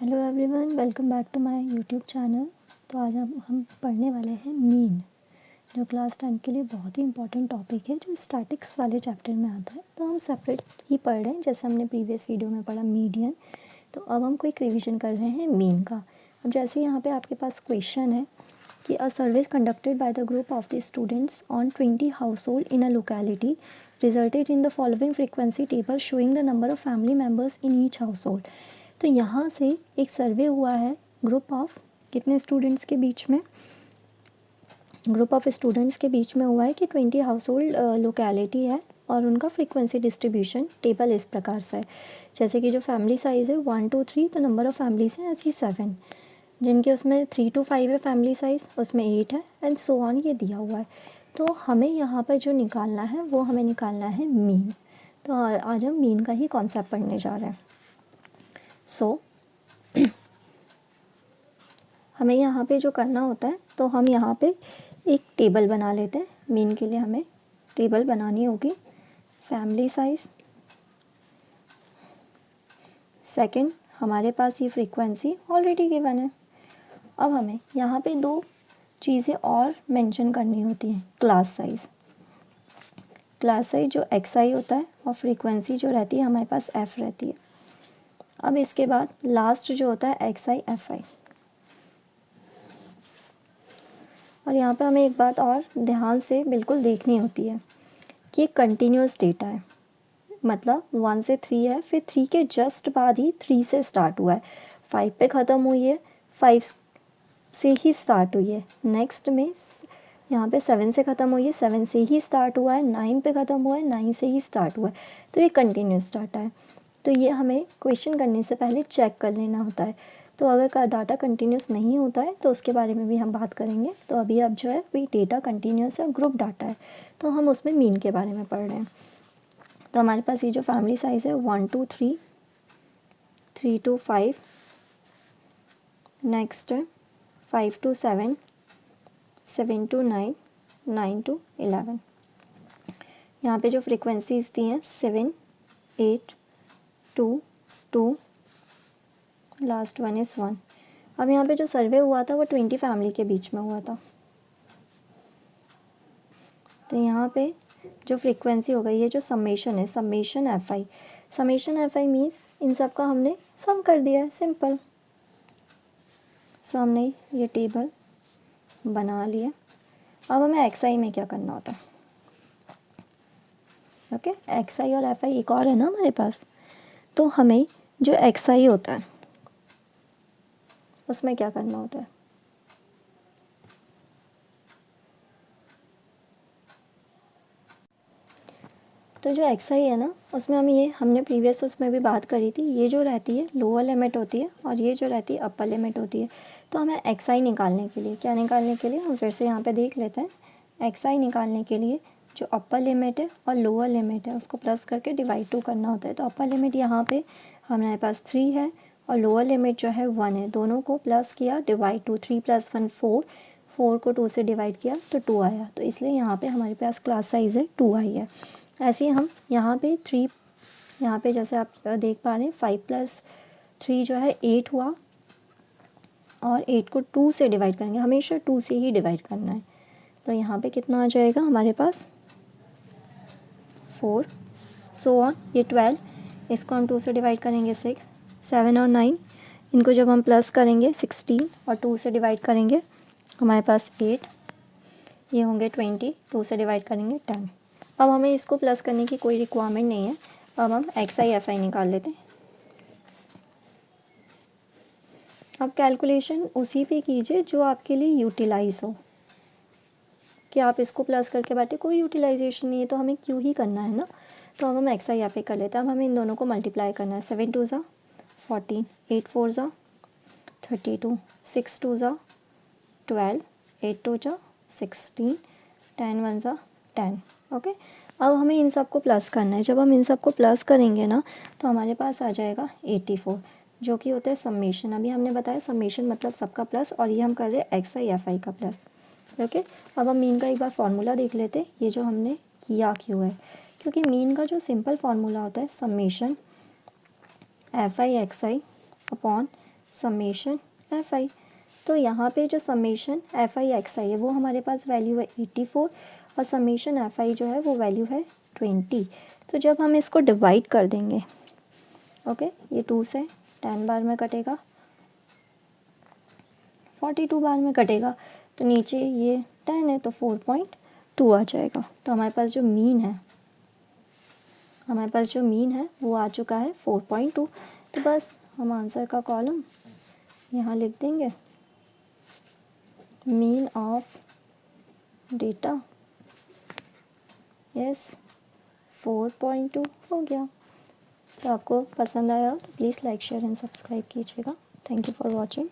Hello everyone, welcome back to my YouTube channel. तो आज हम पढ़ने वाले हैं मीन, जो क्लास 10 के लिए बहुत ही इंपॉर्टेंट टॉपिक है, जो स्टैटिक्स वाले चैप्टर में आता है। तो हम सेपरेट ही पढ़ रहे हैं, जैसे हमने प्रीवियस वीडियो में पढ़ा मीडियन। तो अब हम क्विक रिवीजन कर रहे हैं मीन का। अब जैसे यहाँ पे आपके पास क्वेश्चन है कि a survey conducted by the group of the students on 20 household in a locality resulted in the following frequency table showing the number of family members in each household. तो यहाँ से एक सर्वे हुआ है ग्रुप ऑफ कितने students के बीच में, group of students के बीच में हुआ है कि 20 हाउस होल्ड लोकेलिटी है और उनका फ्रीक्वेंसी डिस्ट्रीब्यूशन टेबल इस प्रकार से है। जैसे कि जो फैमिली साइज़ है 1 to 3, तो नंबर ऑफ़ फैमिलीज हैं ऐसी 7, जिनके उसमें 3 to 5 है फैमिली साइज़, उसमें 8 है एंड सो ऑन, ये दिया हुआ है। तो हमें यहाँ पर जो निकालना है वो हमें निकालना है मीन। तो आज हम मीन का ही कॉन्सेप्ट पढ़ने जा रहे हैं। हमें यहाँ पे जो करना होता है, तो हम यहाँ पे एक टेबल बना लेते हैं। मीन के लिए हमें टेबल बनानी होगी। फैमिली साइज़, सेकंड हमारे पास ये फ्रीक्वेंसी ऑलरेडी गिवन है। अब हमें यहाँ पे दो चीज़ें और मेंशन करनी होती हैं। क्लास साइज़ जो XI होता है और फ्रीक्वेंसी जो रहती है हमारे पास F रहती है। अब इसके बाद लास्ट जो होता है XI FI। और यहाँ पे हमें एक बात और ध्यान से बिल्कुल देखनी होती है कि कंटिन्यूस डेटा है, मतलब 1 से 3 है, फिर 3 के जस्ट बाद ही 3 से स्टार्ट हुआ है, 5 पे ख़त्म हुई है, 5 से ही स्टार्ट हुई है, नेक्स्ट में यहाँ पे 7 से ख़त्म हुई है, 7 से ही स्टार्ट हुआ है, 9 पे ख़त्म हुआ है, 9 से ही स्टार्ट हुआ है। तो ये कंटिन्यूस डाटा है। तो ये हमें क्वेश्चन करने से पहले चेक कर लेना होता है। तो अगर डाटा कंटिन्यूस नहीं होता है तो उसके बारे में भी हम बात करेंगे। तो अभी अब जो है वही डेटा कंटिन्यूस है, ग्रुप डाटा है, तो हम उसमें मीन के बारे में पढ़ रहे हैं। तो हमारे पास ये जो फैमिली साइज़ है 1 to 3, 3 to 5, नेक्स्ट है 5 to 7, 7 to 9, 9 to 11। यहाँ पे जो फ्रीक्वेंसीज दी हैं 7, 8, 2, 2, लास्ट वन इज़ 1। अब यहाँ पे जो सर्वे हुआ था वो 20 फैमिली के बीच में हुआ था। तो यहाँ पे जो फ्रीक्वेंसी हो गई, ये जो समेशन है, समेशन FI मीन्स इन सब का हमने सम कर दिया है, सिंपल। सो हमने ये टेबल बना लिया। अब हमें XI में क्या करना होता है, ओके। XI और FI एक और है ना हमारे पास। तो हमें जो XI होता है उसमें क्या करना होता है, तो जो XI है ना, उसमें हमने प्रीवियस उसमें भी बात करी थी, ये जो रहती है लोअर लिमिट होती है और ये जो रहती है अपर लिमिट होती है। तो हमें XI निकालने के लिए, क्या निकालने के लिए, हम फिर से यहाँ पे देख लेते हैं। XI निकालने के लिए जो अपर लिमिट है और लोअर लिमिट है उसको प्लस करके डिवाइड 2 करना होता है। तो अपर लिमिट यहाँ पे हमारे पास 3 है और लोअर लिमिट जो है 1 है, दोनों को प्लस किया, डिवाइड 2, 3 + 1 4, 4 को 2 से डिवाइड किया तो 2 आया। तो इसलिए यहाँ पे हमारे पास क्लास साइज़ है 2 आई है। ऐसे ही हम यहाँ पे 3, यहाँ पे जैसे आप देख पा रहे हैं 5 + 3 जो है 8 हुआ और 8 को 2 से डिवाइड करेंगे, हमेशा 2 से ही डिवाइड करना है। तो यहाँ पे कितना आ जाएगा हमारे पास 4, सो ऑन, ये 12, इसको हम 2 से डिवाइड करेंगे 6, 7 और 9, इनको जब हम प्लस करेंगे 16 और 2 से डिवाइड करेंगे हमारे पास 8, ये होंगे 20, 2 से डिवाइड करेंगे 10। अब हमें इसको प्लस करने की कोई रिक्वायरमेंट नहीं है। अब हम XI FI निकाल लेते हैं। अब कैलकुलेशन उसी पे कीजिए जो आपके लिए यूटिलाइज हो, कि आप इसको प्लस करके बैठे, कोई यूटिलाइजेशन नहीं है तो हमें क्यों ही करना है ना। तो अब हम XI FI कर लेते हैं। अब हमें इन दोनों को मल्टीप्लाई करना है। 7 2 ज़ा 14, 8 4 ज़ा 32, 6 2 ज़ा 12, 8 2 ज़ा 16, 10 1 ज़ा 10, ओके। अब हमें इन सब को प्लस करना है। जब हम इन सब को प्लस करेंगे ना तो हमारे पास आ जाएगा 84, जो कि होता है समेशन। अभी हमने बताया समेशन मतलब सबका प्लस, और ये हम कर रहे हैं XI FI का प्लस, ओके। अब हम मीन का एक बार फार्मूला देख लेते हैं, ये जो हमने किया क्यों है, क्योंकि मीन का जो सिंपल फार्मूला होता है summation FI XI upon summation F I. तो यहाँ पे जो समेशन एफ आई एक्स आई है वो हमारे पास वैल्यू है 84 और समेशन एफ आई जो है वो वैल्यू है 20। तो जब हम इसको डिवाइड कर देंगे, ओके, ये 2 से 10 बार में कटेगा, 42 बार में कटेगा, तो नीचे ये 10 है तो 4.2 आ जाएगा। तो हमारे पास जो मीन है वो आ चुका है 4.2। तो बस हम आंसर का कॉलम यहाँ लिख देंगे, मीन ऑफ डेटा यस 4.2 हो गया। तो आपको पसंद आया हो तो please like share and subscribe कीजिएगा। Thank you for watching.